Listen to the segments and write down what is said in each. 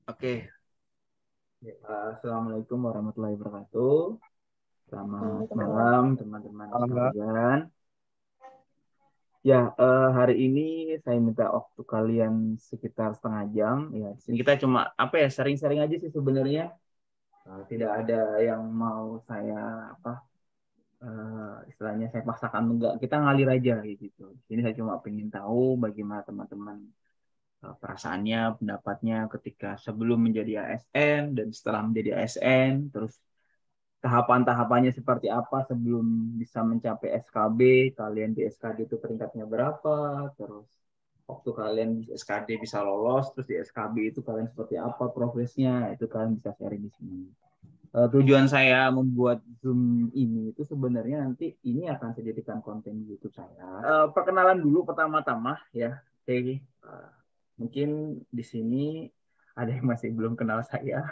Oke. Assalamualaikum warahmatullahi wabarakatuh. Selamat malam teman-teman Malam, Mbak. sekalian. Ya, hari ini saya minta waktu kalian sekitar setengah jam. Ya, di sini kita cuma sharing-sharing aja sih sebenarnya. Tidak ada yang mau saya istilahnya saya paksakan, enggak. Kita ngalir aja gitu. Di sini saya cuma pengen tahu bagaimana teman-teman perasaannya, pendapatnya ketika sebelum menjadi ASN dan setelah menjadi ASN, terus tahapan-tahapannya seperti apa sebelum bisa mencapai SKB, kalian di SKD itu peringkatnya berapa, terus waktu kalian di SKD bisa lolos, terus di SKB itu kalian seperti apa progresnya, itu kalian bisa sharing di sini. Tujuan saya membuat Zoom ini itu sebenarnya nanti ini akan saya jadikan konten di YouTube saya. Perkenalan dulu pertama-tama ya. Oke, mungkin di sini ada yang masih belum kenal saya.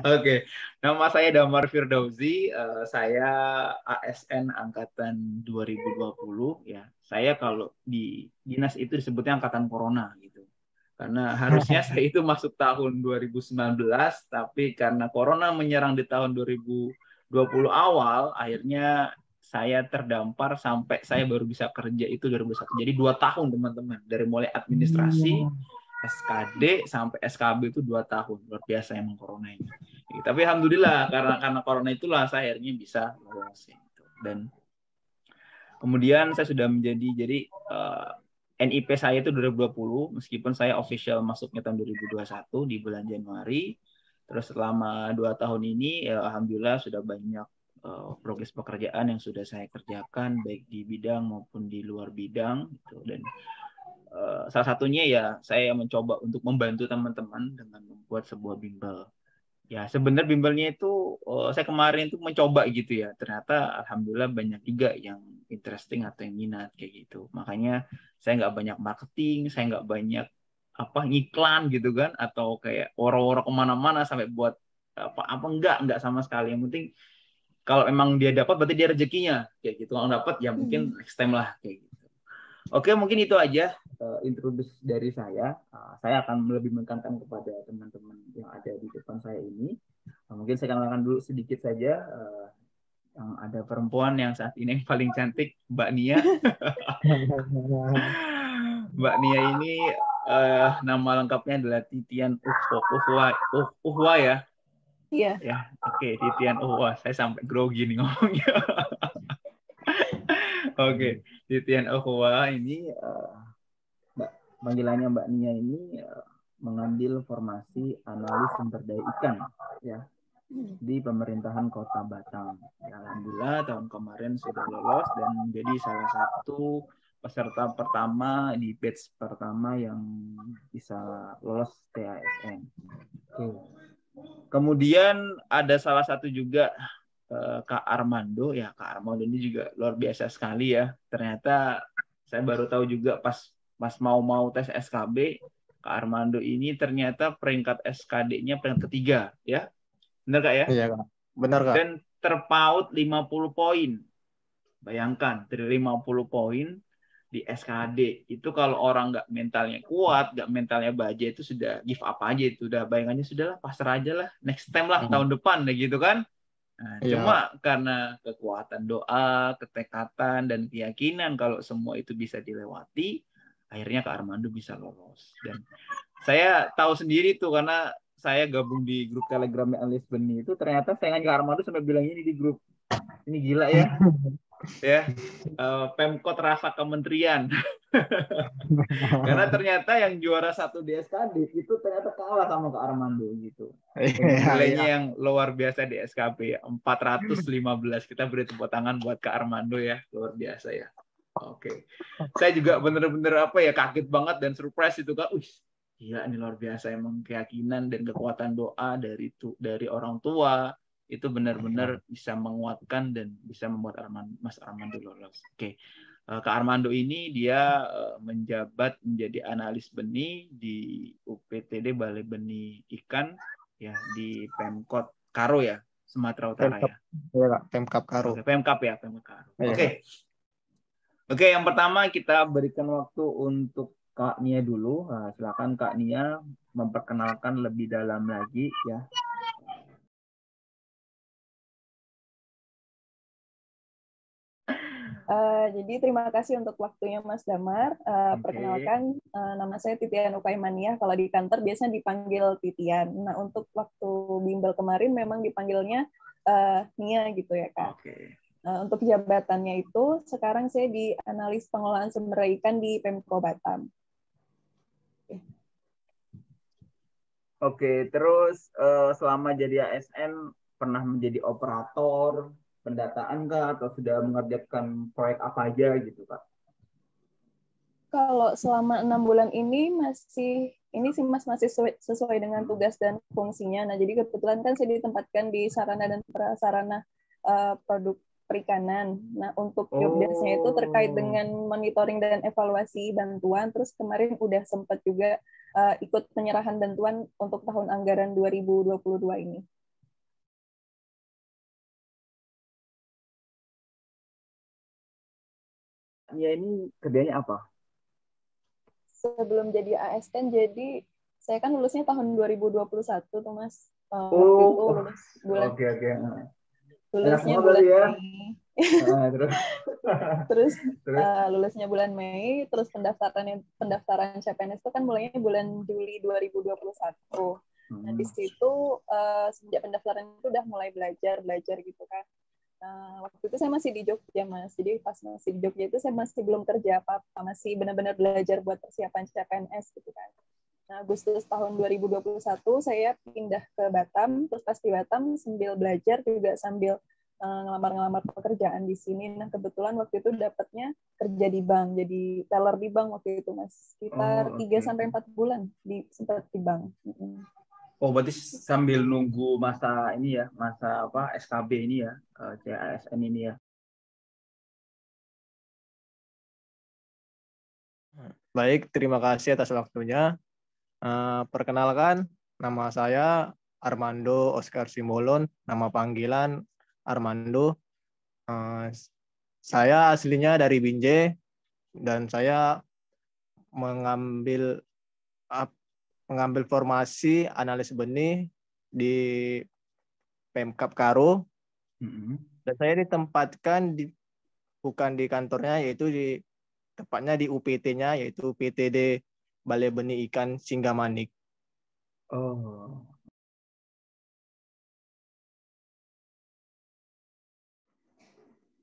Oke, nama saya Damar Firdausi, saya ASN angkatan 2020 ya. Saya kalau di dinas itu disebutnya angkatan corona gitu. Karena harusnya saya itu masuk tahun 2019, tapi karena corona menyerang di tahun 2020 awal, akhirnya saya terdampar sampai saya baru bisa kerja itu 2021. Jadi 2 tahun teman-teman, dari mulai administrasi SKD sampai SKB itu 2 tahun, luar biasa emang corona ini. Tapi alhamdulillah karena corona itulah saya akhirnya bisa lolos gitu. Dan kemudian saya sudah jadi NIP saya itu 2020, meskipun saya official masuknya tahun 2021 di bulan Januari. Terus selama 2 tahun ini, ya, alhamdulillah sudah banyak progres pekerjaan yang sudah saya kerjakan, baik di bidang maupun di luar bidang. Gitu. Dan salah satunya ya saya mencoba untuk membantu teman-teman dengan membuat sebuah bimbel. Ya sebenarnya bimbelnya itu saya kemarin itu mencoba gitu ya. Ternyata alhamdulillah banyak juga yang interesting atau yang minat kayak gitu. Makanya saya nggak banyak marketing, saya nggak banyak ngiklan gitu kan, atau kayak woro-woro kemana-mana sampai buat apa enggak sama sekali. Yang penting kalau emang dia dapat berarti dia rezekinya kayak gitu. Kalau dapat ya mungkin next time lah kayak gitu. Oke, mungkin itu aja introduce dari saya. Saya akan lebih menekankan kepada teman-teman yang ada di depan saya ini. Mungkin saya kenalkan dulu sedikit saja. Yang ada perempuan yang saat ini yang paling cantik, Mbak Nia. Mbak Nia ini nama lengkapnya adalah Titian Uhwa ya. Iya. Ya, oke, Titian Uhwa. Saya sampai grogi nih ngomongnya. Oke, Titian Uhwa ini panggilannya Mbak Nia ini mengambil formasi analis sumber daya ikan ya di pemerintahan Kota Batam. Ya, alhamdulillah tahun kemarin sudah lolos dan menjadi salah satu peserta pertama di batch pertama yang bisa lolos TASN. Oke. Kemudian ada salah satu juga Kak Armando ya. Kak Armando ini juga luar biasa sekali ya. Ternyata saya baru tahu juga pas mau tes SKB, Kak Armando ini ternyata peringkat SKD-nya peringkat ketiga ya. Benar Kak ya? Iya, Kak. Benar, Kak. Dan terpaut 50 poin. Bayangkan, dari 50 poin di SKD. Itu kalau orang nggak mentalnya kuat, nggak mentalnya baja, itu sudah give up aja. Itu udah bayangannya sudahlah, pasrah aja lah. Next time lah, tahun depan. Gitu kan. Nah, Iya, cuma karena kekuatan doa, ketekatan, dan keyakinan kalau semua itu bisa dilewati, akhirnya Kak Armando bisa lolos. Dan saya tahu sendiri tuh karena saya gabung di grup Telegramnya Alis Beni itu, ternyata saingan Kak Armando sampai bilang ini di grup. Ini gila ya. Ya, Pemkot rasa kementerian. Karena ternyata yang juara satu di SKD itu ternyata kalah sama Kak Armando gitu. Dengan nilainya yang luar biasa di SKP 415. Kita beri tepuk tangan buat Kak Armando ya, luar biasa ya. Oke. Saya juga bener-bener kaget banget dan surprise itu Kak. Gila ini luar biasa emang keyakinan dan kekuatan doa dari orang tua itu benar-benar bisa menguatkan dan bisa membuat Mas Armando lolos. Oke. Kak Armando ini dia menjabat menjadi analis benih di UPTD Balai Benih Ikan ya di Pemkot Karo ya, Sumatera Utara ya. Iya, Kak. Pemkap Karo. Oke, Pemkap ya, Pemkap Karo. Iya, Oke. Oke, yang pertama kita berikan waktu untuk Kak Nia dulu. Nah, silakan Kak Nia memperkenalkan lebih dalam lagi ya. Jadi terima kasih untuk waktunya Mas Damar. Perkenalkan, nama saya Titian Ukaimania. Kalau di kantor biasanya dipanggil Titian. Nah, untuk waktu bimbel kemarin memang dipanggilnya Nia gitu ya Kak. Untuk jabatannya itu, sekarang saya di analis pengelolaan sumber ikan di Pemko Batam. Oke, terus selama jadi ASN pernah menjadi operator pendataan kah atau sudah mengerjakan proyek apa aja gitu Kak? Kalau selama 6 bulan ini Mas masih sesuai dengan tugas dan fungsinya. Nah, jadi kebetulan kan saya ditempatkan di sarana dan prasarana produk perikanan. Nah, untuk job desk-nya itu terkait dengan monitoring dan evaluasi bantuan. Terus kemarin udah sempat juga ikut penyerahan bantuan untuk tahun anggaran 2022 ini. Ya, ini kerjanya apa? Sebelum jadi ASN, jadi saya kan lulusnya tahun 2021 tuh Mas. Waktu itu lulus bulan. Lulusnya bulan Mei. terus lulusnya bulan Mei, terus pendaftaran CPNS itu kan mulainya bulan Juli 2021. Nah, di situ sejak pendaftaran itu udah mulai belajar gitu kan. Waktu itu saya masih di Jogja, Mas. Jadi pas masih di Jogja itu saya masih belum kerja apa-apa, masih benar-benar belajar buat persiapan CPNS gitu kan. Nah, Agustus tahun 2021 saya pindah ke Batam, terus pas di Batam sambil belajar juga sambil ngelamar-ngelamar pekerjaan di sini. Nah, kebetulan waktu itu dapatnya kerja di bank, jadi teller di bank waktu itu, Mas. Sekitar 3-4 bulan sempat di bank. Oh, berarti sambil nunggu masa ini ya, masa apa SKB ini ya, CASN ini ya. Baik, terima kasih atas waktunya. Perkenalkan, nama saya Armando Oscar Simbolon, nama panggilan Armando. Saya aslinya dari Binjai dan saya mengambil formasi analis benih di Pemkap Karo. Dan saya ditempatkan bukan di kantornya, yaitu tepatnya di UPT-nya, yaitu PTD Balai Benih Ikan Singgamanik. Oh.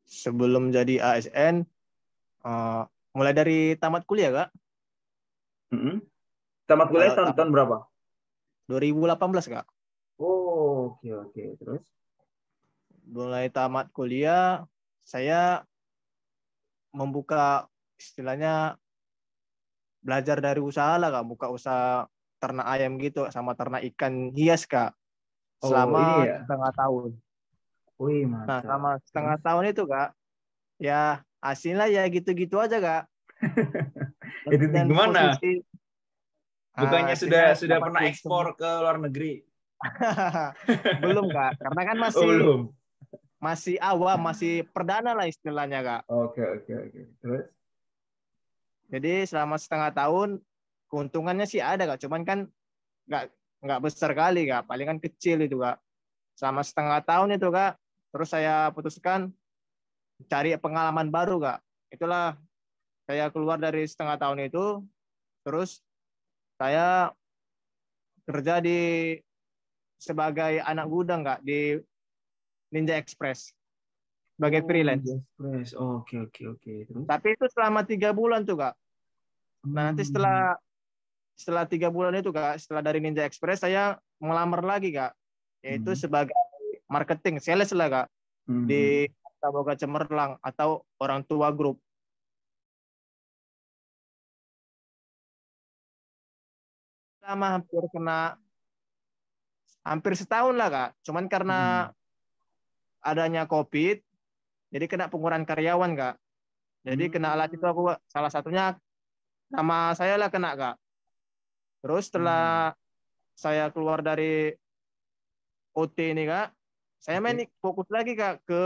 Sebelum jadi ASN, mulai dari tamat kuliah, Kak. Tamat kuliah tahun berapa? 2018, Kak. Oh, oke. Terus? Mulai tamat kuliah, saya membuka istilahnya belajar dari usaha lah, Kak. Buka usaha ternak ayam gitu sama ternak ikan hias, Kak. Selama setengah tahun. Wih, nah, selama setengah tahun itu, Kak, ya hasilnya ya gitu-gitu aja, Kak. Itu gimana? Posisi, bukannya sudah pernah ekspor ke luar negeri? Belum, Kak. Karena kan masih awal, masih perdana lah istilahnya, Kak. Oke. Terus? Jadi selama setengah tahun keuntungannya sih ada, Kak. Cuman kan nggak besar kali, Kak. Palingan kecil itu, Kak. Selama setengah tahun itu, Kak. Terus saya putuskan cari pengalaman baru, Kak. Itulah saya keluar dari setengah tahun itu. Terus saya kerja sebagai anak gudang, Kak, di Ninja Express sebagai freelance. Ninja Express. Oke. Terus? Tapi itu selama 3 bulan tuh, Kak. Nah, nanti setelah 3 bulan itu, Kak, setelah dari Ninja Express saya melamar lagi, Kak, yaitu sebagai marketing sales lah, Kak, di Boga Cemerlang atau Orang Tua Group. Selama hampir setahun lah, Kak. Cuman karena adanya COVID, jadi kena pengurangan karyawan, Kak. Jadi kena alat itu aku, salah satunya nama saya lah kena, Kak. Terus setelah saya keluar dari OT ini, Kak, saya main fokus lagi, Kak, ke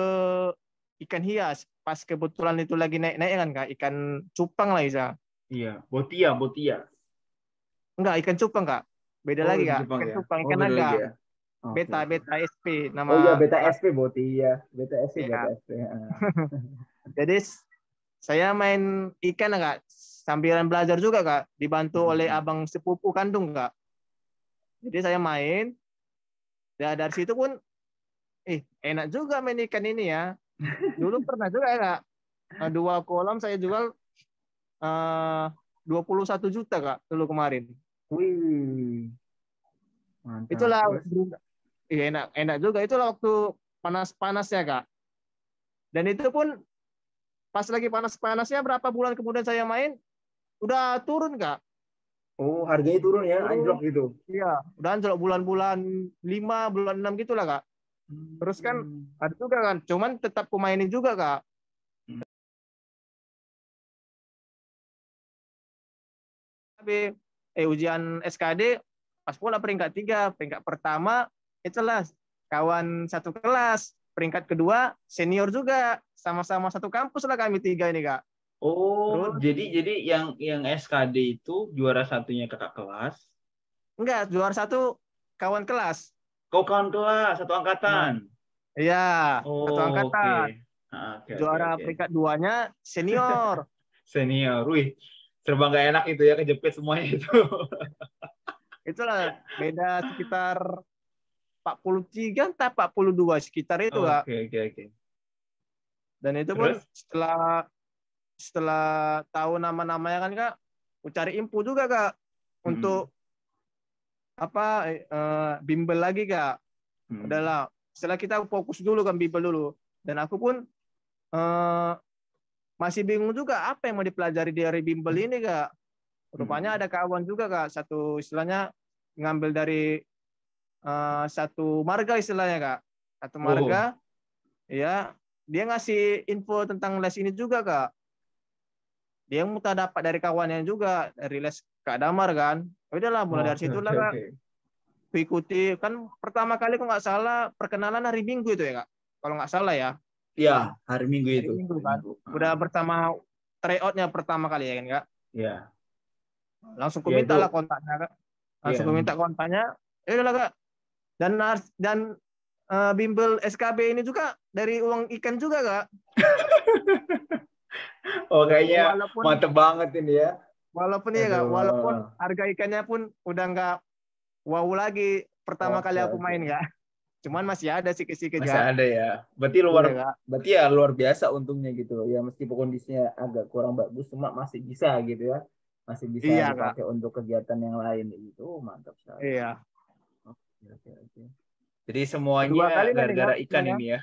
ikan hias. Pas kebetulan itu lagi naik-naik kan, Kak, ikan cupang lah, Isa. Iya, botia. Enggak, ikan cupang, Kak. Beda Oh, lagi lebih Kak. Jepang Ikan ya. cupang, Oh, ikan beda naga. lagi ya. Oke, Beta, oke. beta SP Oh iya, nama beta kelas. SP berarti ya. Beta SP, beta Ya. SP. Ah. Jadi saya main ikan Kak, sambilan belajar juga Kak, dibantu oleh Hmm. abang sepupu kandung Kak. Jadi saya main, ya dari situ pun, enak juga main ikan ini ya. Dulu pernah juga ya Kak, 2 kolam saya jual 21 juta Kak, dulu kemarin. Wih, mantap. Itulah, Terus? enak, enak juga. Itulah waktu panas-panasnya Kak. Dan itu pun pas lagi panas-panasnya, berapa bulan kemudian saya main, udah turun Kak. Oh, harganya turun ya, Turun, anjlok gitu. iya, udah anjlok bulan-bulan 5, bulan 6 gitulah Kak. Terus kan Hmm. ada juga kan, cuman tetap kumainin juga Kak. Tapi ujian SKD pas pula peringkat 3, peringkat pertama itulah kawan satu kelas, peringkat kedua senior juga, sama-sama satu kampus lah kami 3 ini Kak. Oh, Terus jadi yang SKD itu juara satunya kakak kelas. enggak, juara 1 kawan kelas. Kau kawan kelas, satu Nah, angkatan. iya, satu Oh, oke. angkatan. Oke, oke, Juara oke. peringkat 2-nya senior. Senior. Wih, serba nggak enak itu ya, kejepit semuanya itu. Itulah beda sekitar 43 entah 42 sekitar itu Kak. Oke, oke, oke. Dan itu pun Terus? setelah tahu nama-namanya kan Kak, aku cari info juga Kak Hmm. untuk bimbel lagi Kak. Hmm. Udahlah, setelah kita fokus dulu kan bimbel dulu. Dan aku pun masih bingung juga apa yang mau dipelajari dari bimbel ini Kak. Rupanya ada kawan juga Kak, satu istilahnya ngambil dari satu marga istilahnya Kak. Satu Oh, marga, ya dia ngasih info tentang les ini juga Kak. Dia muta dapat dari kawannya juga, dari les Kak Damar kan. Udahlah, mulai dari oke, situ oke, lah Kak. oke. Ikuti, kan pertama kali kok nggak salah perkenalan hari Minggu itu ya Kak. Kalau nggak salah ya, Ya, hari Minggu hari itu. Minggu Hari kan. Minggu. Udah bersama tryoutnya pertama kali ya kan Kak. Ya, Langsung ku ya minta lah itu. kontaknya Kak. Langsung ku Ya. minta kontaknya. Ya udahlah Kak. Dan bimbel SKB ini juga dari uang ikan juga Kak. Oh, kayaknya Walaupun mantep banget ini ya. walaupun ya Kak, walaupun Aduh. harga ikannya pun udah nggak wow lagi pertama Oke, kali aku oke. main Kak. Cuman masih ada sikit-sikit Masih Kak. ada ya. Iya Kak. Berarti ya luar biasa untungnya gitu. Ya meskipun kondisinya agak kurang bagus, cuma masih bisa gitu ya. Masih bisa Iya Kak. dipakai untuk kegiatan yang lain gitu. Oh, mantap sekali. Iya. Oke, oke, oke. Jadi Kedua semuanya kali nih Kak. gara-gara ikan Istilahnya. ini ya.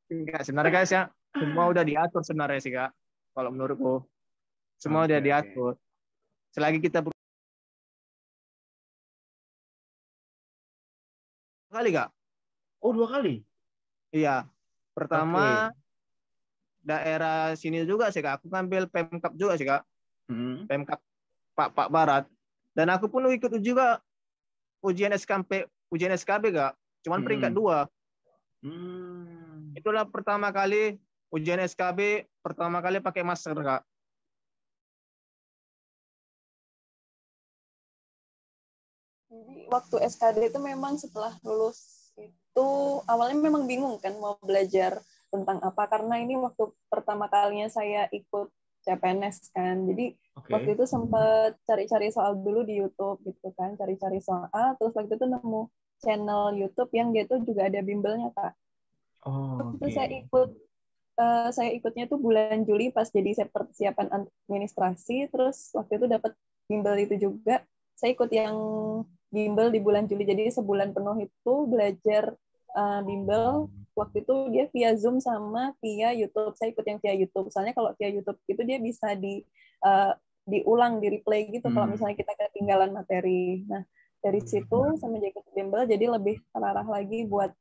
Enggak, sebenarnya guys ya, semua udah diatur sebenarnya sih Kak. Kalau menurutku, semua Oke, udah oke. diatur. Selagi kita kali Kak. Oh, 2 kali. Iya. Pertama Oke. daerah sini juga sih Kak. Aku ngambil Pemkap juga sih Kak. Hmm. Pemkap Pak Barat. Dan aku pun ikut juga ujian SKB Kak. Cuman peringkat Hmm. 2. Hmm. Itulah pertama kali ujian SKB, pertama kali pakai masker Kak. Jadi waktu SKD itu memang setelah lulus itu awalnya memang bingung kan mau belajar tentang apa, karena ini waktu pertama kalinya saya ikut CPNS kan. Jadi waktu Oke. itu sempat cari-cari soal dulu di YouTube gitu kan, cari-cari soal, terus waktu itu nemu channel YouTube yang dia tuh juga ada bimbelnya Kak. Oh, Itu oke. saya ikutnya tuh bulan Juli pas jadi persiapan administrasi, terus waktu itu dapat bimbel itu juga. Saya ikut yang bimbel di bulan Juli, jadi sebulan penuh itu belajar bimbel. Waktu itu dia via Zoom sama via YouTube. Saya ikut yang via YouTube. Soalnya kalau via YouTube itu dia bisa diulang, di replay gitu kalau misalnya kita ketinggalan materi. Nah, dari situ semenjak ikut bimbel jadi lebih terarah lagi buat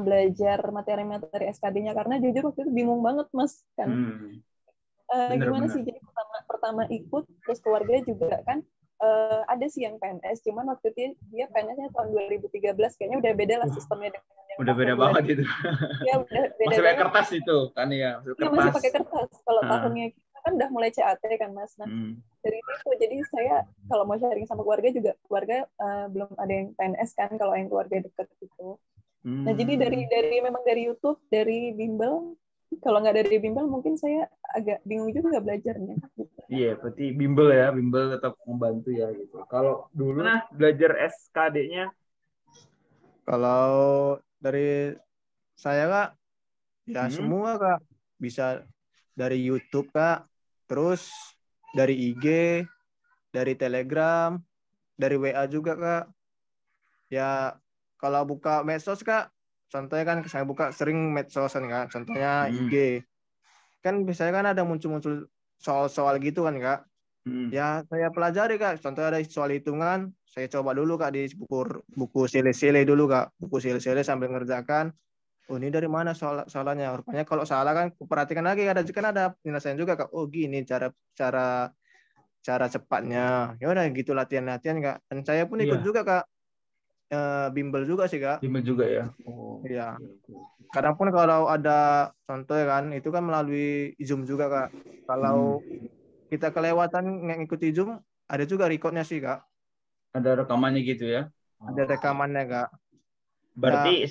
belajar materi-materi SKD-nya, karena jujur waktu itu bingung banget Mas kan. Gimana Bener-bener. sih, jadi pertama ikut, terus keluarga juga kan ada sih yang PNS, cuman waktu itu dia PNS-nya tahun 2013, kayaknya udah beda lah sistemnya dengan yang Udah beda tahun banget 2000. itu. Ya udah beda Masih pakai banget. kertas itu kan ya, masih Ya masih kertas. pakai kertas kalau tahunnya kita kan udah mulai CAT kan Mas. Nah, dari situ jadi saya kalau mau sharing sama keluarga juga, keluarga belum ada yang PNS kan kalau yang keluarga dekat gitu. Nah, jadi memang dari YouTube, dari bimbel, kalau nggak dari bimbel mungkin saya agak bingung juga belajarnya. Iya, berarti bimbel tetap membantu ya gitu. Kalau dulu belajar SKD-nya? Kalau dari saya Kak, ya semua Kak, bisa dari YouTube Kak, terus dari IG, dari Telegram, dari WA juga Kak. Ya kalau buka medsos Kak, contohnya kan saya buka sering medsosan Kak, contohnya IG. Kan biasanya kan ada muncul-muncul soal-soal gitu kan Kak. Ya saya pelajari Kak, contohnya ada soal hitungan, saya coba dulu Kak di buku sile-sile dulu Kak, buku sile-sile sambil ngerjakan. Oh ini dari mana soalnya? Rupanya kalau salah kan perhatikan lagi ada penyelesaian juga Kak. Oh gini cara cepatnya. Ya udah gitu latihan-latihan Kak. Dan saya pun ikut juga Kak. Bimbel juga sih Kak. Bimbel juga ya. Iya. Kadang pun kalau ada contoh ya kan, itu kan melalui Zoom juga Kak. Kalau kita kelewatan ngikuti Zoom, ada juga recordnya sih Kak. Ada rekamannya gitu ya? Ada rekamannya Kak. Berarti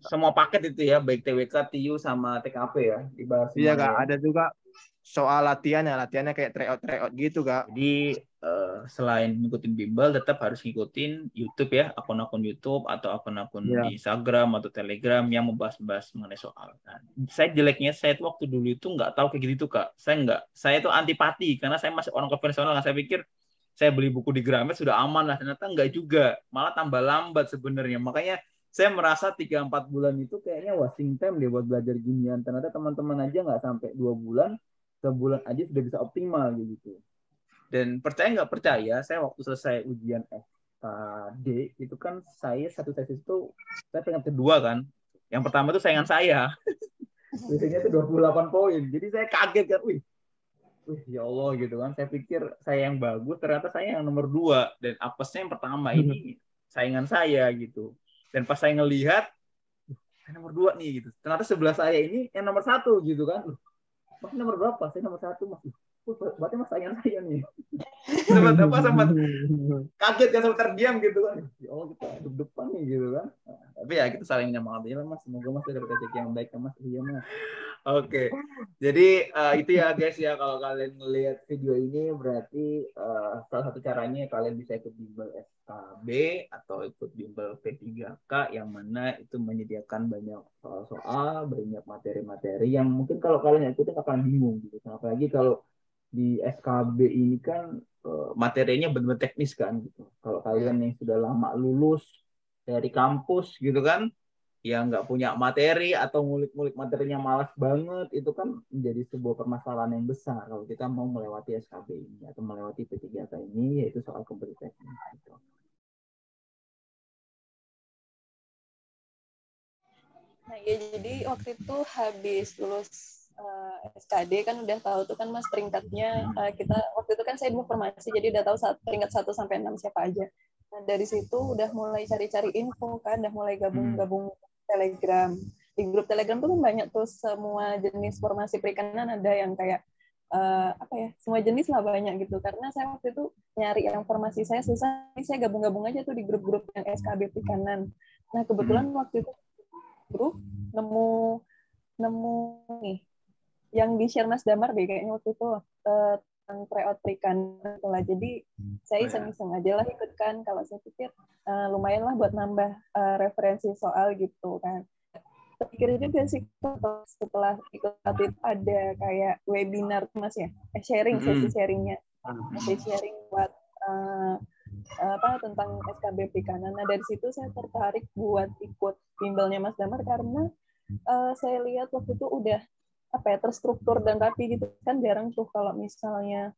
semua paket itu ya, baik TWK, TIU, sama TKP ya, dibahas semuanya. Iya Kak, ada juga soal latihannya kayak tryout gitu Kak. Jadi selain ngikutin bimbel, tetap harus ngikutin YouTube ya, akun-akun YouTube atau akun-akun di Instagram atau Telegram yang membahas mengenai soal. Nah, saya tuh waktu dulu itu nggak tahu kayak gitu Kak. Saya tuh antipati karena saya masih orang konvensional. Saya pikir saya beli buku di Gramet sudah aman lah, ternyata nggak juga, malah tambah lambat sebenarnya. Makanya saya merasa 3-4 bulan itu kayaknya wasting time deh buat belajar ginian. Ternyata teman-teman aja nggak sampai 2 bulan, sebulan aja sudah bisa optimal gitu. Dan percaya nggak percaya, saya waktu selesai ujian SKD itu kan saya satu tesis itu saya peringkat kedua kan. Yang pertama itu saingan saya. Biasanya itu 28 poin. Jadi saya kaget kan, wih ya Allah gitu kan. Saya pikir saya yang bagus, ternyata saya yang nomor 2 dan apesnya yang pertama ini saingan saya gitu. Dan pas saya ngelihat saya nomor 2 nih gitu. Ternyata sebelah saya ini yang nomor 1 gitu kan. Mas nomor berapa? Saya nomor 1 Mas. Berarti Mas saingan saya nih. sempat kaget kan, sempat terdiam gitu kan. Oh kita depan nih gitu kan. Nah, tapi ya kita saling nyemangati lah Mas. Semoga Mas dapat rezeki yang baik ya Mas. Iya Mas. Oke. Jadi itu ya guys ya, kalau kalian melihat video ini berarti salah satu caranya kalian bisa ikut bimbel SKB atau ikut bimbel P3K yang mana itu menyediakan banyak soal-soal, banyak materi-materi yang mungkin kalau kalian ikutin akan bingung gitu. Apalagi kalau di SKB ini kan materinya benar-benar teknis kan gitu. Kalau kalian yang sudah lama lulus dari kampus gitu kan, yang nggak punya materi atau ngulik-ngulik materinya malas banget, itu kan menjadi sebuah permasalahan yang besar kalau kita mau melewati SKB ini atau melewati P3K ini, yaitu soal kompetensi teknis. Gitu. Nah ya jadi waktu itu habis lulus SKD kan udah tahu tuh kan Mas peringkatnya, kita waktu itu kan saya mau formasi jadi udah tahu peringkat 1 sampai 6 siapa aja. Nah dari situ udah mulai cari-cari info kan, udah mulai gabung Telegram. Di grup Telegram tuh kan banyak tuh semua jenis formasi perikanan, ada yang kayak semua jenis lah banyak gitu. Karena saya waktu itu nyari yang formasi saya susah, saya gabung-gabung aja tuh di grup-grup yang SKB perikanan. Nah kebetulan waktu itu grup nemu nih yang di share Mas Damar deh kayaknya waktu itu tentang tryout perikanan lah. Jadi saya iseng-iseng aja lah ikut kan, kalau saya pikir lumayan lah buat nambah referensi soal gitu kan. Pikir juga sih setelah ikut itu ada kayak webinar Mas ya, sesi sharingnya, sesi sharing buat tentang SKB perikanan. Nah dari situ saya tertarik buat ikut bimbelnya Mas Damar karena saya lihat waktu itu udah terstruktur dan rapi gitu kan, jarang tuh kalau misalnya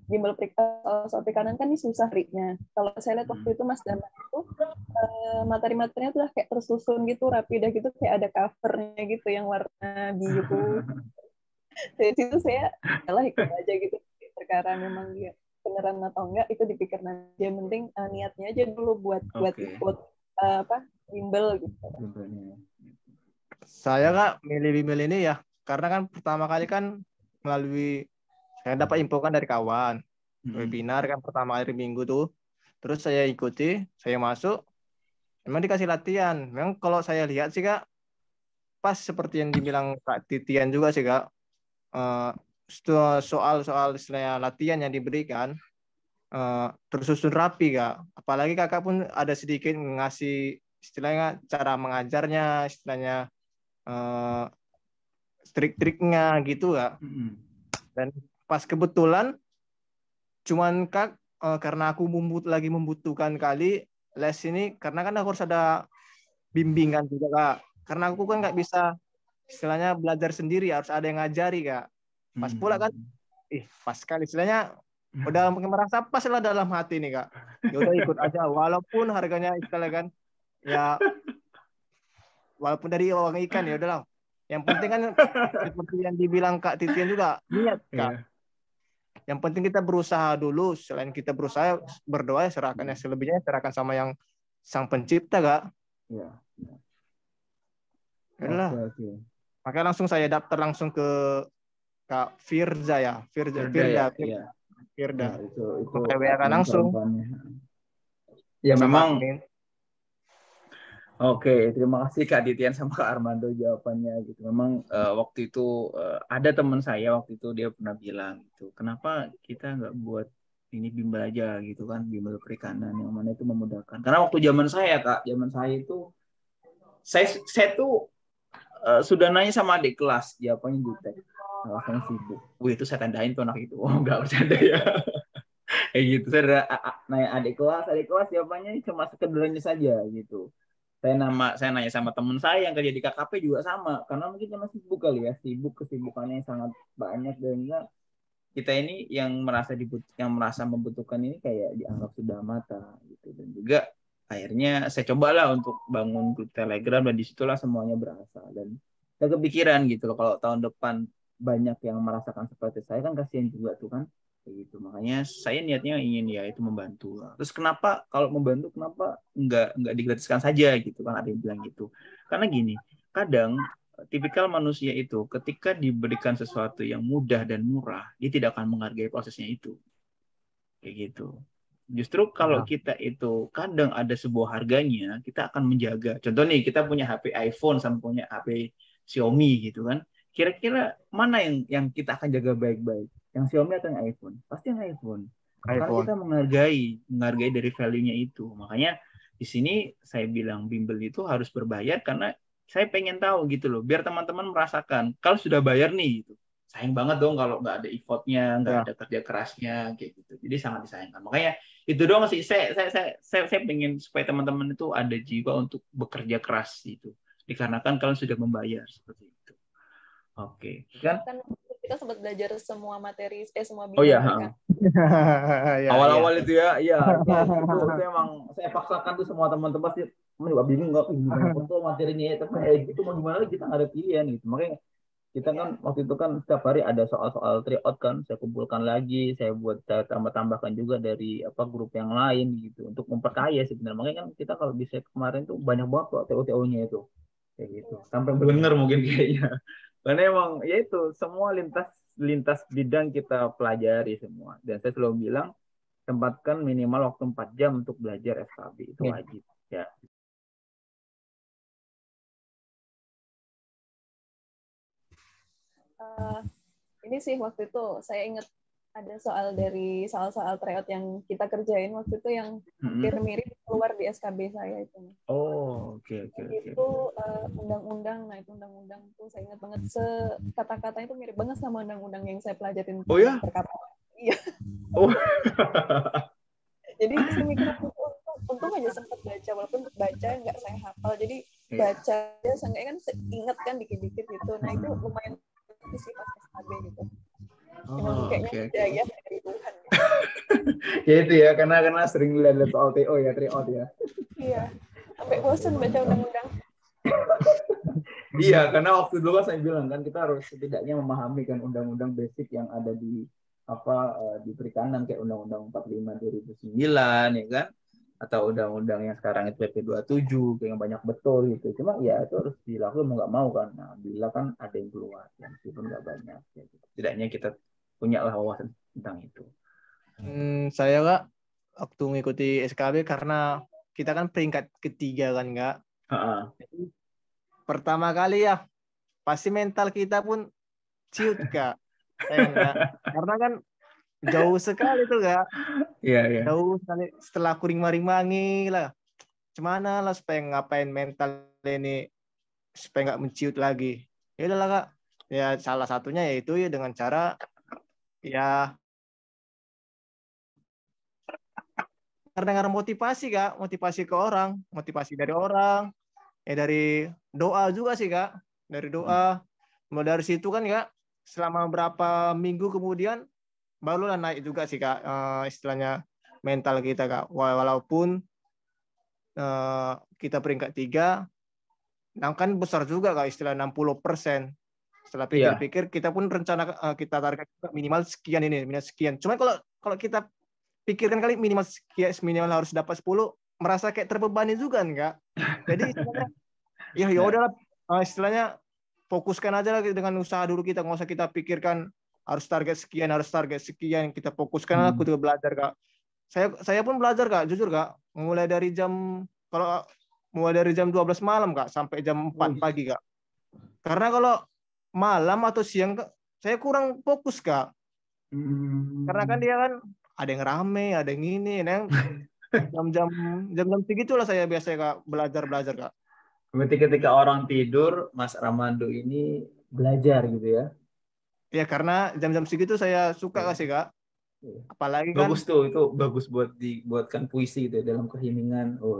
bimbel perikanan kan ini susah riknya. Kalau saya lihat waktu itu Mas Damar itu materi-materinya tuh kayak tersusun gitu, rapi udah gitu kayak ada covernya gitu yang warna biru. Dari situ saya ikut aja gitu, perkara memang dia beneran atau enggak itu dipikir nanti, yang penting niatnya aja dulu buat ikut bimbel gitu. Saya Kak milih bimbel ini ya karena kan pertama kali kan saya dapat info kan dari kawan. Webinar kan pertama hari Minggu tuh. Terus saya ikuti, saya masuk. Memang dikasih latihan. Memang kalau saya lihat sih Kak, pas seperti yang dibilang Kak Titian juga sih Kak. Soal-soal istilahnya latihan yang diberikan tersusun rapi Kak. Apalagi Kakak pun ada sedikit ngasih istilahnya cara mengajarnya, istilahnya trik-triknya gitu Kak. Dan pas kebetulan cuman Kak karena aku lagi membutuhkan kali les ini, karena kan aku harus ada bimbingan juga Kak. Karena aku kan nggak bisa istilahnya belajar sendiri, harus ada yang ngajari Kak. Pas pula kan, pas kali istilahnya udah merasa pas lah dalam hati nih Kak. Ya udah ikut aja, walaupun harganya istilahnya kan, ya walaupun dari uang ikan ya udahlah. Yang penting kan seperti yang dibilang Kak Titian juga, niat Kak. Yang penting kita berusaha dulu. Selain kita berusaha, berdoa, serahkan yang selebihnya, serahkan sama yang Sang Pencipta Kak. Iya. Adalah. Makanya langsung saya daftar langsung ke Kak Firza ya. Firda. Ya, itu WA kan langsung. Ya memang. Oke, terima kasih Kak Titian sama Kak Armando jawabannya gitu. Memang waktu itu ada teman saya waktu itu dia pernah bilang gitu, kenapa kita nggak buat ini bimbel aja gitu kan, bimbel perikanan yang mana itu memudahkan. Karena waktu zaman saya Kak, zaman saya itu saya tuh sudah nanya sama adik kelas, jawabannya jutek, alasannya sibuk. Wih itu saya tandain tuh anak itu, nggak bercanda ya. Kayak gitu, saya udah nanya adik kelas jawabannya cuma sekedarnya saja gitu. Saya nanya sama teman saya yang kerja di KKP juga sama, karena mungkin dia masih sibuk kali ya, kesibukannya yang sangat banyak, dan kita ini yang merasa membutuhkan ini kayak dianggap sudah mata gitu. Dan juga akhirnya saya cobalah untuk bangun grup Telegram, dan disitulah semuanya berasal. Dan saya kepikiran gitu loh, kalau tahun depan banyak yang merasakan seperti saya kan kasihan juga tuh kan. Gitu. Makanya saya niatnya ingin ya itu membantu. Terus kenapa kalau membantu kenapa nggak digratiskan saja gitu kan, ada yang bilang gitu. Karena gini, kadang tipikal manusia itu ketika diberikan sesuatu yang mudah dan murah, dia tidak akan menghargai prosesnya itu. Kayak gitu. Justru kalau kita itu kadang ada sebuah harganya, kita akan menjaga. Contoh nih, kita punya HP iPhone sama punya HP Xiaomi gitu kan. Kira-kira mana yang kita akan jaga baik-baik? Yang Xiaomi atau yang iPhone? Pasti yang iPhone. Karena kita menghargai dari value-nya itu. Makanya di sini saya bilang bimbel itu harus berbayar, karena saya pengen tahu gitu loh, biar teman-teman merasakan kalau sudah bayar nih gitu. Sayang banget dong kalau nggak ada effortnya, nggak ada kerja kerasnya kayak gitu. Jadi sangat disayangkan. Makanya itu doang sih. Saya pengen supaya teman-teman itu ada jiwa untuk bekerja keras gitu. Dikarenakan kalian sudah membayar seperti itu. Oke. Kan kita sempat belajar semua materi, semua Oh bidang iya. kan. Awal-awal itu ya, itu emang saya paksakan tuh semua teman-teman pasti bingung nggak betul materinya, tapi itu mau gimana lagi, kita nggak ada pilihan gitu. Makanya kita kan waktu itu kan setiap hari ada soal-soal tryout kan, saya kumpulkan lagi, saya buat tambah-tambahkan juga dari grup yang lain gitu untuk memperkaya sebenarnya. Makanya kan kita kalau bisa kemarin tuh banyak banget kok TO-TO-nya itu kayak gitu, sampai benar mungkin kayaknya. Karena emang ya itu semua lintas bidang kita pelajari semua, dan saya selalu bilang tempatkan minimal waktu 4 jam untuk belajar SKB, itu wajib ya. Ini sih waktu itu saya ingat ada soal tryout yang kita kerjain waktu itu yang hampir mirip keluar di SKB saya itu. Oh, oke. Itu undang-undang, itu undang-undang tuh saya ingat banget, kata-katanya itu mirip banget sama undang-undang yang saya pelajarin. Oh ya? Iya. Oh. Jadi saya mikir untung aja sempat baca, walaupun baca nggak saya hafal. Jadi baca aja seenggaknya kan ingat kan dikit-dikit gitu. Nah itu lumayan sih pas SKB gitu. Kayaknya hidayah dari Tuhan. Ya itu ya, karena sering lihat soal TO ya, tryout ya. Iya, sampai bosan baca undang-undang. Iya, karena waktu dulu saya bilang kan kita harus setidaknya memahami kan undang-undang basic yang ada di perikanan kayak Undang-Undang 45 2009 ya kan. atau undang-undang yang sekarang itu PP 27 yang banyak betul gitu. Cuma ya itu harus dilakukan mau nggak mau kan. Nah, bila kan ada yang keluar, ya, meskipun nggak banyak. Ya, gitu. Setidaknya kita punya lah wawasan tentang itu. Saya Kak waktu mengikuti SKB karena kita kan peringkat ketiga kan Kak. Jadi, pertama kali ya pasti mental kita pun ciut Kak. Karena kan jauh sekali tuh Kak. Iya. Jauh sekali setelah aku ring-maringi lah. Gimana lah supaya ngapain mental ini supaya nggak menciut lagi. Ya udahlah Kak. Ya salah satunya yaitu ya dengan cara ya dengar motivasi Kak, motivasi ke orang, motivasi dari orang, ya dari doa juga sih Kak, dari doa. Mulai dari situ kan Kak, selama berapa minggu kemudian barulah naik juga sih Kak, istilahnya mental kita Kak. Walaupun kita peringkat 3, nah kan besar juga Kak, istilah 60%. Setelah pikir-pikir kita pun rencana kita target minimal sekian ini, minimal sekian. Cuma kalau kita pikirkan kali minimal harus dapat 10, merasa kayak terbebani juga enggak. Jadi istilahnya ya udahlah, istilahnya fokuskan aja lagi dengan usaha dulu kita, nggak usah kita pikirkan harus target sekian, kita fokuskan aku juga belajar Kak. Saya pun belajar Kak, jujur Kak, mulai dari jam 12 malam Kak sampai jam 4 pagi Kak. Karena kalau malam atau siang Kak, saya kurang fokus Kak. Karena kan dia kan ada yang rame, ada yang ini, yang jam-jam segitulah saya biasa Kak belajar Kak. Berarti ketika orang tidur, Mas Ramando ini belajar gitu ya? Ya karena jam-jam segitu saya suka kasih Kak. Apalagi kan bagus tuh, itu bagus buat dibuatkan puisi gitu dalam keheningan. Oh.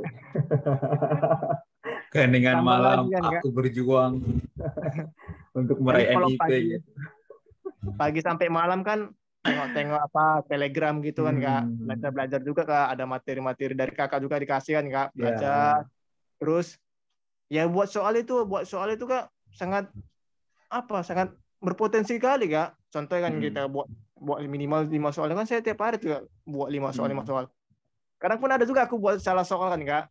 Keheningan malam kan, aku berjuang untuk meraih NIP gitu. Pagi sampai malam kan tengok apa Telegram gitu kan Kak, belajar juga Kak, ada materi-materi dari Kakak juga dikasih kan Kak, belajar. Terus ya buat soal itu Kak sangat berpotensi kali Kak. Contohnya kan kita buat minimal 5 soal kan, saya tiap hari tuh buat 5 soal. Kadang pun ada juga aku buat salah soal kan Kak.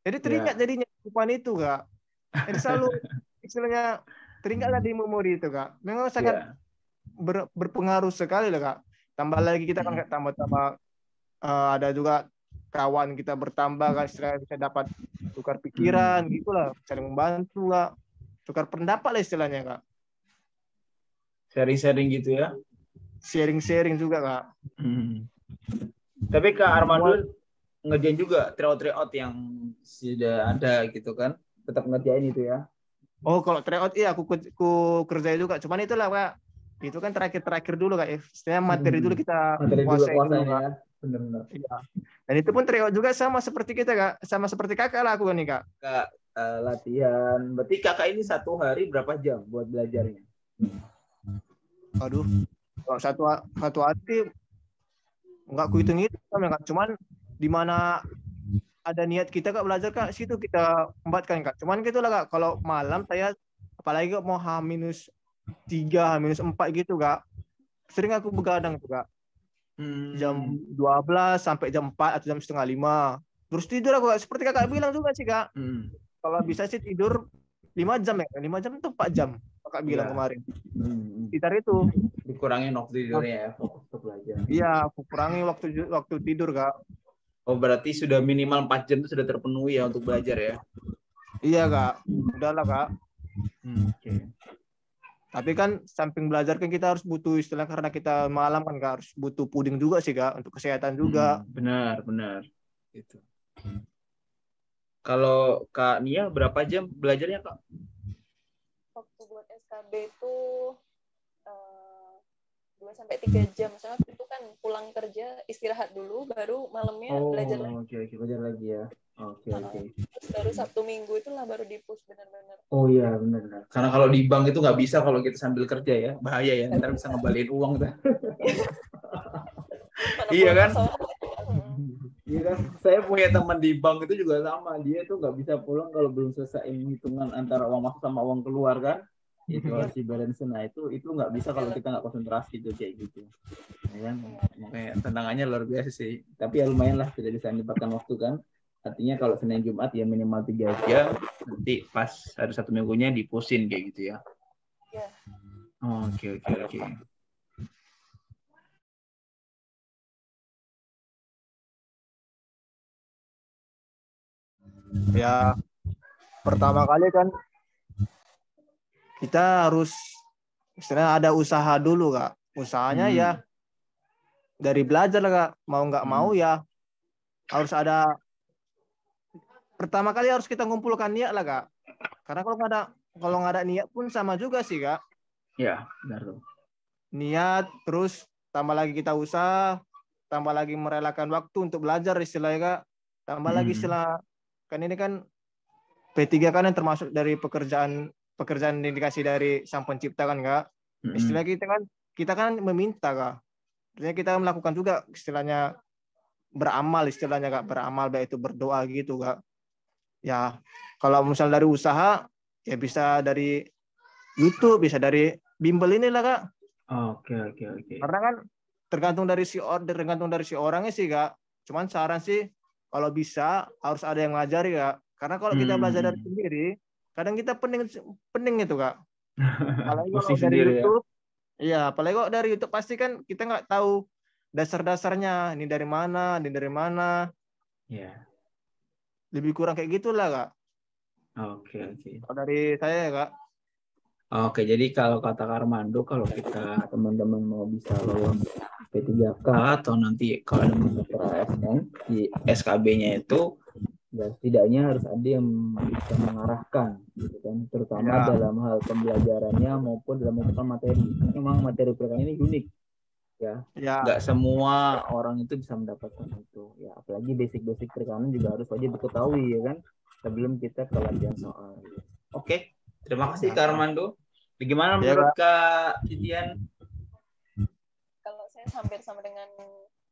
Jadi teringat jadinya kupan itu Kak. Jadi selalu istilahnya teringatlah di memori itu Kak. Memang sangat berpengaruh sekali lah Kak. Tambah lagi kita kan tambah ada juga kawan kita bertambah Kak, istilahnya bisa dapat tukar pikiran gitulah, saling membantu Kak. Tukar pendapat lah istilahnya Kak. Sharing-sharing gitu ya. Sharing juga Kak. Tapi Kak Armando ngerjain juga tryout yang sudah ada gitu kan? Tetap ngerjain itu ya? Oh kalau tryout iya aku kerjain juga. Cuman itulah Kak, itu kan terakhir dulu Kak. Istilahnya materi dulu kita kuasai dulu Kak. Ya. Benar-benar. Iya. Dan itu pun tryout juga sama seperti kita Kak, sama seperti Kakak lah aku nih Kak. Kak latihan. Berarti Kakak ini 1 hari berapa jam buat belajarnya? Aduh, kalau satu hati nggak aku hitung-hitung Kak. Cuman di mana ada niat kita Kak belajar Kak, situ kita embatkan Kak. Cuman gitulah Kak, kalau malam saya apalagi mau H-3, H-4 gitu Kak, sering aku begadang tuh Kak. Jam 12 sampai jam 4 atau jam setengah 5. Terus tidur aku Kak, seperti Kakak bilang juga sih Kak. Kalau bisa sih tidur 5 jam ya, 5 jam atau 4 jam Kakak bilang kemarin. Sekitar itu. Dikurangin waktu tidurnya ya, fokus untuk belajar. Iya, aku kurangi waktu tidur Kak. Oh berarti sudah minimal 4 jam itu sudah terpenuhi ya untuk belajar ya? Iya Kak, udahlah Kak. Okay. Tapi kan samping belajar kan kita harus butuh istilah, karena kita malam kan Kak, harus butuh puding juga sih Kak, untuk kesehatan juga. Benar. Gitu. Kalau Kak Nia berapa jam belajarnya Kak? Waktu buat SKB itu 2-3 jam. Misalnya itu kan pulang kerja istirahat dulu, baru malamnya belajar lagi. Oke, belajar lagi ya. Oke. Terus baru Sabtu Minggu itulah baru di-push benar-benar. Oh iya benar. Karena kalau di bank itu nggak bisa kalau kita sambil kerja ya, bahaya ya. Ntar bisa ngembaliin uang tuh. Iya kan? Iya kan? Saya punya teman di bank itu juga sama. Dia tuh nggak bisa pulang kalau belum selesai hitungan antara uang masuk sama uang keluar kan. itu harus dibalance. Nah itu nggak bisa kalau kita nggak konsentrasi tuh kayak gitu. Ya, makanya tantangannya luar biasa sih. Tapi ya lumayan lah, tidak bisa menyempatkan waktu kan. Artinya kalau Senin Jumat ya minimal 3 jam. Nanti pas hari Sabtu Minggunya dipusin kayak gitu ya. Oke. Ya, pertama kali kan kita harus istilahnya ada usaha dulu, Kak. Usahanya ya dari belajar lah, Kak. Mau nggak mau ya harus ada. Pertama kali harus kita ngumpulkan niat lah, Kak. Karena kalau nggak ada niat pun sama juga sih, Kak. Ya, benar tuh. Niat, terus tambah lagi kita usaha, tambah lagi merelakan waktu untuk belajar istilahnya, Kak. Tambah lagi istilah, kan ini kan P3 kan yang termasuk dari pekerjaan yang dikasih dari Sang Pencipta kan, Kak. Istilah kita kan meminta, Kak. Artinya kita melakukan juga istilahnya beramal, istilahnya, Kak. Beramal baik itu berdoa gitu, Kak. Ya, kalau misal dari usaha ya bisa dari YouTube, bisa dari bimbel inilah, Kak. Oke. Karena kan tergantung dari si orangnya sih, Kak. Cuman saran sih kalau bisa harus ada yang ngajari, Kak. Karena kalau kita belajar dari sendiri, kadang kita pening itu, Kak. Apalagi kalau dari YouTube, iya, apalagi kalau dari YouTube pasti kan kita nggak tahu dasar-dasarnya, ini dari mana. Iya. Lebih kurang kayak gitulah, Kak. Oke. Kalau dari saya ya, Kak. Oke, jadi kalau kata Armando, kalau kita teman-teman mau bisa lolos P3K atau nanti kalau ada mendaftar ASN di SKB-nya itu, ya setidaknya harus ada yang bisa mengarahkan, gitu kan, terutama dalam hal pembelajarannya maupun dalam menentukan materi. Memang materi perkuliahan ini unik, ya. Nggak semua orang itu bisa mendapatkan itu, ya. Apalagi basic perikanan juga harus wajib diketahui, ya kan, sebelum kita ke latihan soal. Oke. Terima kasih Kak Armando. Bagaimana menurut Kak Titian? Kalau saya hampir sama dengan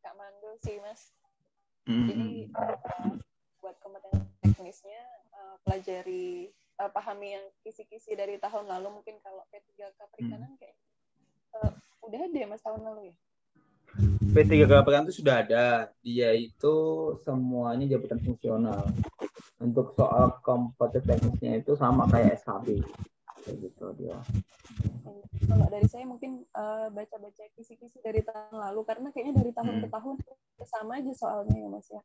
Kak Mando sih, Mas. Jadi buat kompetensi teknisnya pelajari, pahami yang kisi-kisi dari tahun lalu. Mungkin kalau P3K perikanan kayak udah ada ya Mas tahun lalu ya? P3K perikanan itu sudah ada. Dia itu semuanya jabatan fungsional. Untuk soal kompetensi teknisnya itu sama kayak SKB. Kayak gitu dia. Kalau dari saya mungkin baca-baca kisi-kisi dari tahun lalu, karena kayaknya dari tahun ke tahun sama aja soalnya ya Mas ya.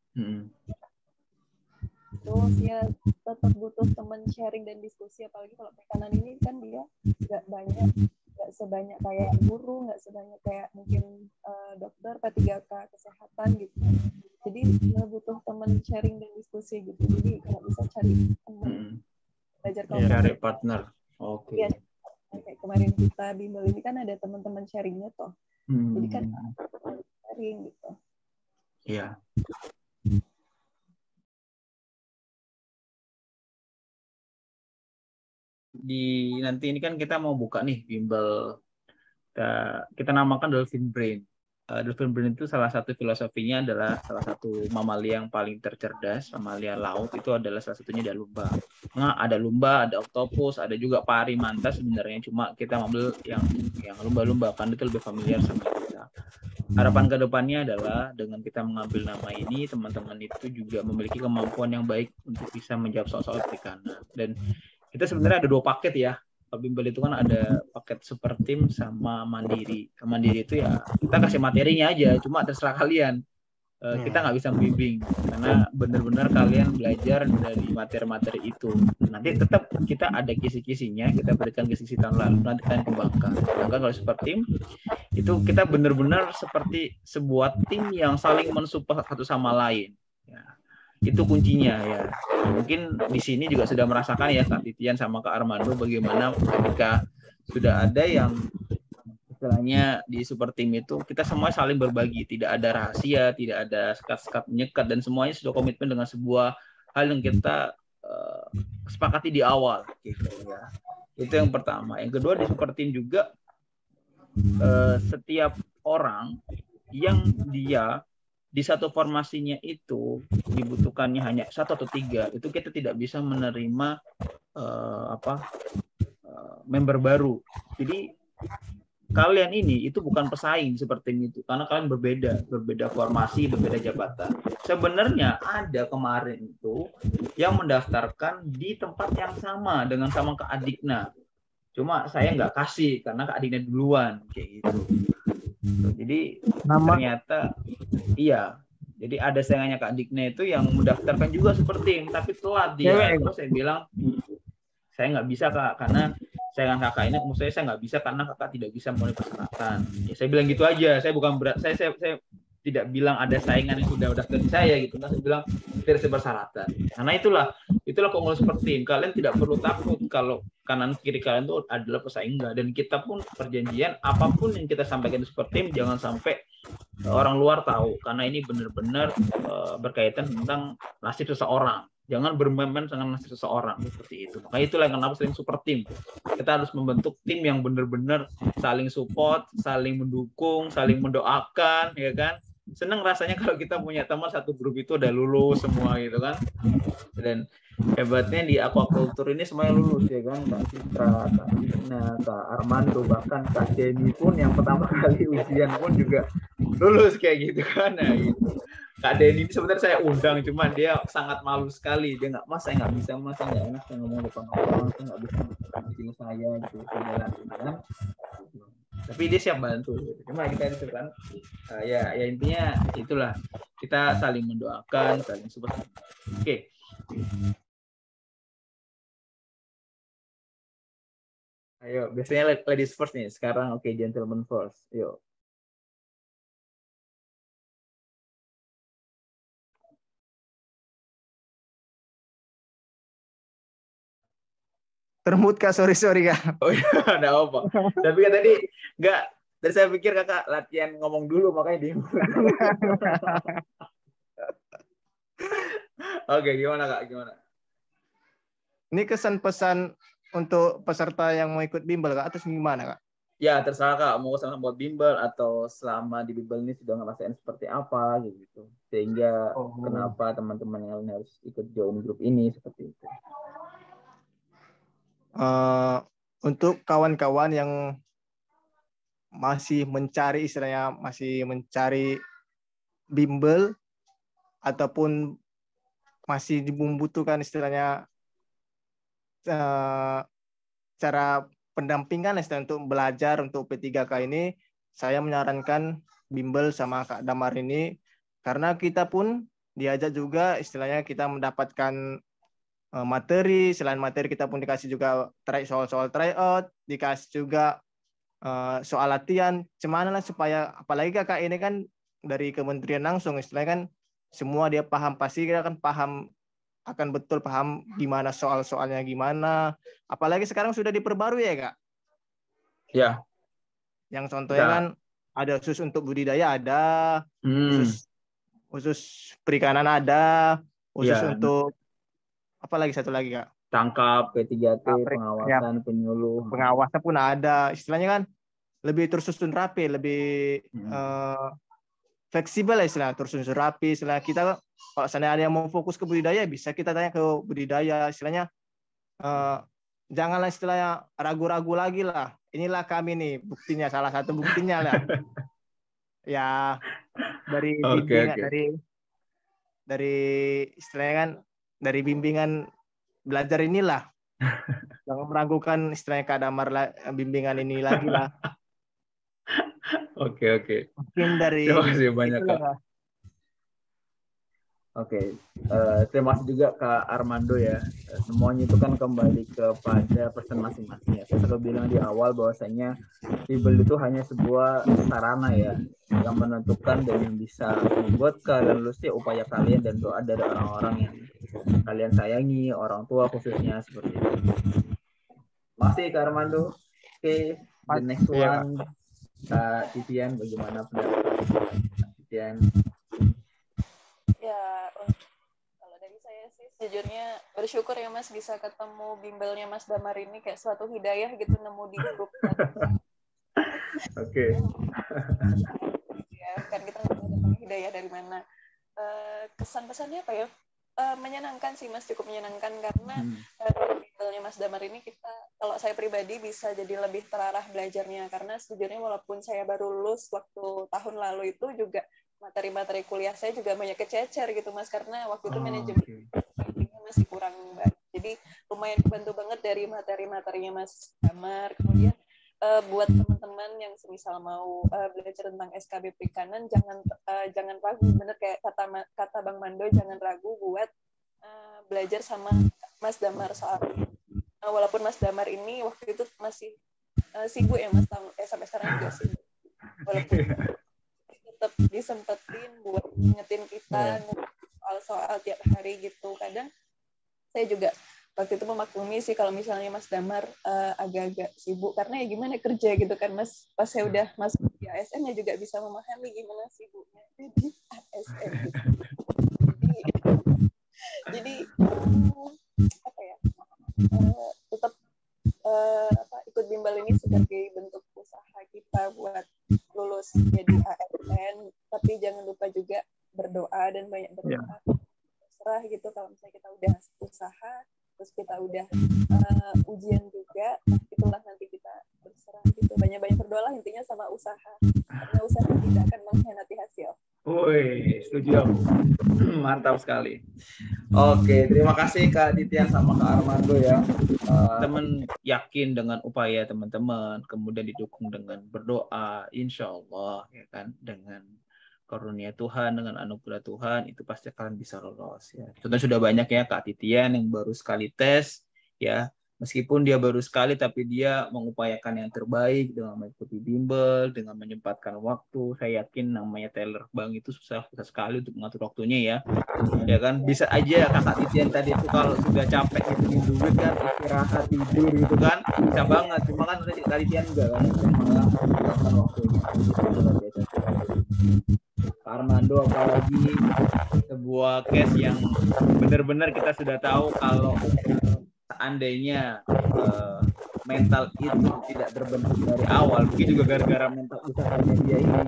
Terus ya tetap butuh teman sharing dan diskusi, apalagi kalau perikanan ini kan dia nggak sebanyak kayak guru, nggak sebanyak kayak mungkin dokter, P3K kesehatan gitu. Jadi butuh teman sharing dan diskusi gitu. Jadi kalau bisa cari teman belajar kelompok. Cari partner. Oke. Ya, kayak kemarin kita bimbel ini kan ada teman-teman sharingnya toh. Jadi kan sharing gitu. Iya. Di nanti ini kan kita mau buka nih bimbel. Kita namakan Dolphin Brain. Dolphin Brain itu salah satu filosofinya adalah salah satu mamalia yang paling tercerdas, mamalia laut itu adalah salah satunya ada lumba. Nah, ada lumba, ada oktopus, ada juga pari mantas sebenarnya, cuma kita ambil yang lumba-lumba kan itu lebih familiar sama kita. Harapan kedepannya adalah dengan kita mengambil nama ini, teman-teman itu juga memiliki kemampuan yang baik untuk bisa menjawab soal-soal perikanan. Dan kita sebenarnya ada 2 paket ya. Bimbel itu kan ada paket super team sama mandiri. Mandiri itu ya kita kasih materinya aja, cuma terserah kalian. Kita nggak bisa membimbing karena benar-benar kalian belajar dari materi-materi itu. Nanti tetap kita ada kisi-kisinya, kita berikan kisi-kisi tahun lalu, nanti kalian kembangkan. Sedangkan kalau super team itu kita benar-benar seperti sebuah tim yang saling mensupport satu sama lain. Ya. Itu kuncinya ya. Mungkin di sini juga sudah merasakan ya Kak Titian sama Kak Armando bagaimana ketika sudah ada yang istilahnya di super team itu kita semua saling berbagi, tidak ada rahasia, tidak ada sekat-sekat menyekat, dan semuanya sudah komitmen dengan sebuah hal yang kita sepakati di awal gitu ya. Itu yang pertama. Yang kedua di super team juga setiap orang yang dia di satu formasinya itu dibutuhkannya hanya 1 atau 3, itu kita tidak bisa menerima member baru. Jadi kalian ini itu bukan pesaing seperti itu, karena kalian berbeda formasi, berbeda jabatan. Sebenarnya ada kemarin itu yang mendaftarkan di tempat yang sama dengan sama Kak Adikna. Cuma saya nggak kasih karena Kak Adikna duluan kayak gitu. Jadi ternyata iya. Jadi ada saingannya Kak Adikna itu yang mendaftarkan juga super team, tapi telat dia. Terus saya bilang saya nggak bisa Kak, karena saingan kakak ini, maksudnya saya nggak bisa karena kakak tidak bisa memenuhi persyaratan. Ya, saya bilang gitu aja. Saya bukan berat, saya tidak bilang ada saingan yang sudah daftar di saya gitu. Nah, saya bilang tidak persyaratan. Karena itulah keunggulan seperti ini. Kalian tidak perlu takut kalau kanan kiri kalian itu adalah pesaing enggak. Dan kita pun perjanjian apapun yang kita sampaikan di super team jangan sampai orang luar tahu, karena ini benar-benar berkaitan tentang nasib seseorang. Jangan bermain-main dengan nasib seseorang seperti itu. Nah, itulah yang kenapa sering super team. Kita harus membentuk tim yang benar-benar saling support, saling mendukung, saling mendoakan, ya kan? Seneng rasanya kalau kita punya teman satu grup itu udah lulus semua gitu kan. Dan hebatnya di aquaculture ini semuanya lulus ya kan, Kak Citra, Kak Ina, Kak Armando, bahkan Kak Jenny pun yang pertama kali ujian pun juga lulus kayak gitu kan. Nah, gitu. Kak Denny ini sebenarnya saya undang, cuma dia sangat malu sekali. Dia nggak, Mas saya nggak bisa, Mas saya nggak enak saya ngomong depan orang, saya nggak bisa di saya gitu, saudara gitu kan. Tapi dia siap bantu. Cuma kita itu kan, ya intinya itulah, kita saling mendoakan, saling support. Oke. Ayo, biasanya ladies first nih. Sekarang oke, gentleman first. Yuk. Termut Kak, sorry Kak. Oh iya, ada apa? Tapi kan tadi nggak, dari saya pikir kakak latihan ngomong dulu makanya dia. Oke, gimana Kak? Gimana? Ini kesan pesan untuk peserta yang mau ikut bimbel Kak, atau gimana Kak? Ya terserah Kak, mau sama buat bimbel atau selama di bimbel ini sudah ngerasain seperti apa gitu. Sehingga kenapa teman-teman yang lain harus ikut join grup ini seperti itu. Untuk kawan-kawan yang masih mencari, istilahnya masih mencari bimbel ataupun masih membutuhkan istilahnya cara pendampingan istilahnya untuk belajar untuk P3K ini, saya menyarankan bimbel sama Kak Damar ini, karena kita pun diajak juga istilahnya kita mendapatkan materi. Selain materi kita pun dikasih juga soal-soal tryout, dikasih juga soal latihan, gimana lah supaya, apalagi kakak ini kan dari kementerian langsung, istilahnya kan semua dia paham, pasti kita kan paham, akan betul paham gimana soal-soalnya gimana. Apalagi sekarang sudah diperbarui ya Kak. Ya. Yang contohnya kan ada khusus untuk budidaya ada, khusus perikanan ada, khusus untuk apa lagi satu lagi Kak? Tangkap, P3T, pengawasan, penyuluh. Pengawasan pun ada. Istilahnya kan lebih tersusun rapi, lebih fleksibel lah istilah, tersusun rapi. Istilah kita kalau seandainya ada yang mau fokus ke budidaya, bisa kita tanya ke budidaya. Istilahnya janganlah istilahnya ragu-ragu lagi lah. Inilah kami nih buktinya, salah satu buktinya lah. Ya dari bimbingan, dari istilahnya kan dari bimbingan belajar inilah. Jangan meragukan istilahnya Kak Damar bimbingan ini lagi lah. Oke. Mungkin dari terima kasih banyak Kak. Oke, terima kasih juga Kak Armando ya. Semuanya itu kan kembali kepada person masing-masing ya. Saya selalu bilang di awal bahwasanya bimbel itu hanya sebuah sarana ya, yang menentukan dan yang bisa membuat kalian lulus ya upaya kalian dan doa dari orang-orang yang kalian sayangi, orang tua khususnya seperti itu. Masih Kak Armando. Oke, the next one Kak Titian, bagaimana pendapat Kak Titian? Ya, kalau dari saya sih sejujurnya bersyukur ya Mas bisa ketemu bimbelnya Mas Damar ini, kayak suatu hidayah gitu nemu di grup. Oke. Ya, kan kita nggak tahu hidayah dari mana. Kesan-pesannya apa ya? Menyenangkan sih Mas, cukup menyenangkan karena bimbelnya Mas Damar ini kita kalau saya pribadi bisa jadi lebih terarah belajarnya, karena sejujurnya walaupun saya baru lulus waktu tahun lalu itu juga materi-materi kuliah saya juga banyak kececer gitu Mas, karena waktu itu manajemen masih kurang banget. Jadi lumayan bantu banget dari materi-materinya Mas Damar. Kemudian buat teman-teman yang semisal mau belajar tentang SKB Perikanan, jangan ragu, bener kayak kata Bang Mando, jangan ragu buat belajar sama Mas Damar soal walaupun Mas Damar ini waktu itu masih sibuk ya Mas, sampai sekarang juga sibuk. Walaupun tetap disempetin buat ngingetin kita soal tiap hari gitu. Kadang saya juga waktu itu memaklumi sih kalau misalnya Mas Damar agak-agak sibuk, karena ya gimana kerja gitu kan Mas, pas saya udah masuk di ASN ya juga bisa memahami gimana sibuknya di ASN gitu. Jadi apa ya, tetap ikut bimbel ini sebagai bentuk usaha kita buat lulus jadi ASN, tapi jangan lupa juga berdoa dan banyak berdoa. Serah gitu, kalau misalnya kita udah usaha terus kita udah ujian juga, itulah nanti kita berserah gitu. Banyak-banyak berdoa lah intinya sama usaha, karena usaha tidak akan mengkhianati hasil. Woi, setuju aku. Mantap sekali. Oke, terima kasih Kak Titian sama Kak Armando ya. Teman yakin dengan upaya teman-teman, kemudian didukung dengan berdoa, insya Allah ya kan, dengan karunia Tuhan, dengan anugerah Tuhan, itu pasti akan bisa lolos ya. Contoh sudah banyak ya Kak Titian yang baru sekali tes ya. Meskipun dia baru sekali, tapi dia mengupayakan yang terbaik dengan mengikuti bimbel, dengan menyempatkan waktu. Saya yakin namanya teller bank itu susah sekali untuk mengatur waktunya ya. Ya kan, bisa aja Kakak Titian tadi itu kalau sudah capek ngitungin duit kan, istirahat tidur gitu kan, bisa banget. Cuma kan udah Kak Titian enggak kan, malah menyempatkan waktunya. Luar biasa. Pak Armando apalagi sebuah case yang benar-benar kita sudah tahu kalau seandainya mental itu tidak terbentuk dari awal, mungkin juga gara-gara mental usahanya dia ini,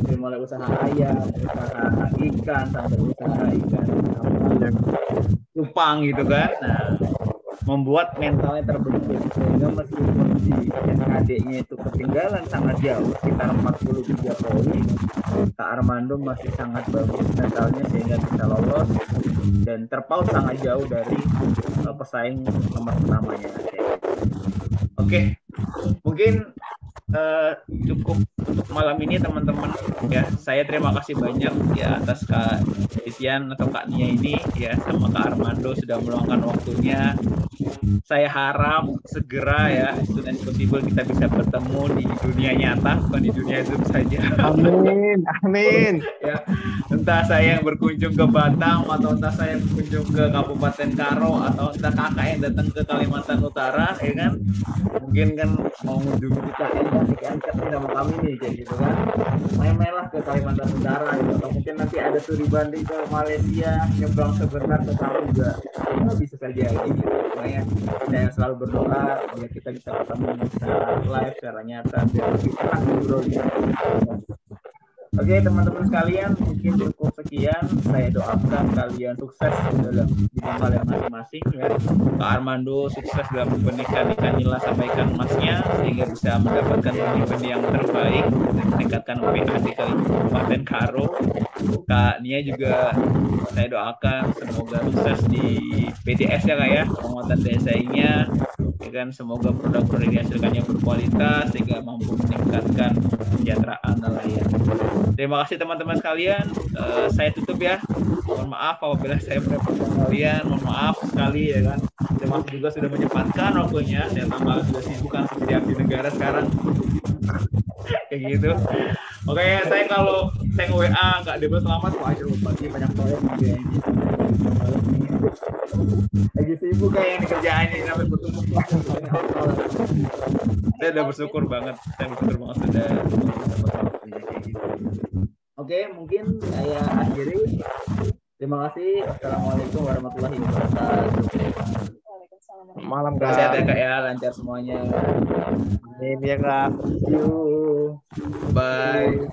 dari mulai usaha ayam, usaha ikan, sampai usaha ikan cupang gitu kan, nah membuat mentalnya terbentuk, sehingga meskipun di SKD-nya itu ketinggalan sangat jauh, sekitar 43 poin, Kak Armando masih sangat bagus mentalnya sehingga bisa lolos dan terpaut sangat jauh dari pesaing nomor pertamanya. Oke, mungkin cukup untuk malam ini teman-teman ya. Saya terima kasih banyak ya atas Kak Titian atau Kak Nia ini ya, sama Kak Armando sudah meluangkan waktunya. Saya harap segera ya student possible kita bisa bertemu di dunia nyata, bukan di dunia Zoom saja. Amin, amin. Ya, entah saya yang berkunjung ke Batam atau entah saya yang berkunjung ke Kabupaten Karo atau entah kakak yang datang ke Kalimantan Utara, ya kan? Mungkin kan mau mengunjungi kita angkat nih nama kami nih kayak gitu kan. Main-main lah ke Kalimantan Utara gitu. Atau mungkin nanti ada studi banding ke Malaysia, nyebrang sebentar ke sana juga. Ya, bisa saja kayak gitu. Makanya saya selalu berdoa biar kita bisa ketemu secara live, secara nyata, biar lebih enak ngobrol gitu. Oke teman-teman sekalian, mungkin cukup sekian. Saya doakan kalian sukses dalam bimbel yang masing-masing ya. Pak Armando sukses dalam membenihkan ikan nila sampai ikan emasnya, sehingga bisa mendapatkan benih-benih yang terbaik dan meningkatkan PAD ke Kabupaten Karo. Kak Nia juga saya doakan semoga sukses di PDS ya Kak ya, penguatan DSI-nya. Ya kan, semoga produk-produk yang dihasilkannya berkualitas sehingga mampu meningkatkan kesejahteraan nelayan. Terima kasih teman-teman sekalian. Saya tutup ya. Mohon maaf apabila saya merepotkan kalian. Mohon maaf sekali ya kan. Terima kasih juga sudah menyempatkan waktunya. Saya tambah sudah sibuk kan seperti abdi negara sekarang. Kayak gitu. Oke, saya kalau saya nge-WA nggak dapat selamat, wah pagi banyak proyek juga ini. Lagi sibuk kayak yang kerjaan ini sampai bertumpuk. Saya udah bersyukur banget. Saya bersyukur banget sudah Oke, mungkin saya akhiri. Terima kasih. Assalamualaikum warahmatullahi wabarakatuh. Malam Kak. Sehat ya Kak ya, lancar semuanya. Amin ya Kak. See you. Bye.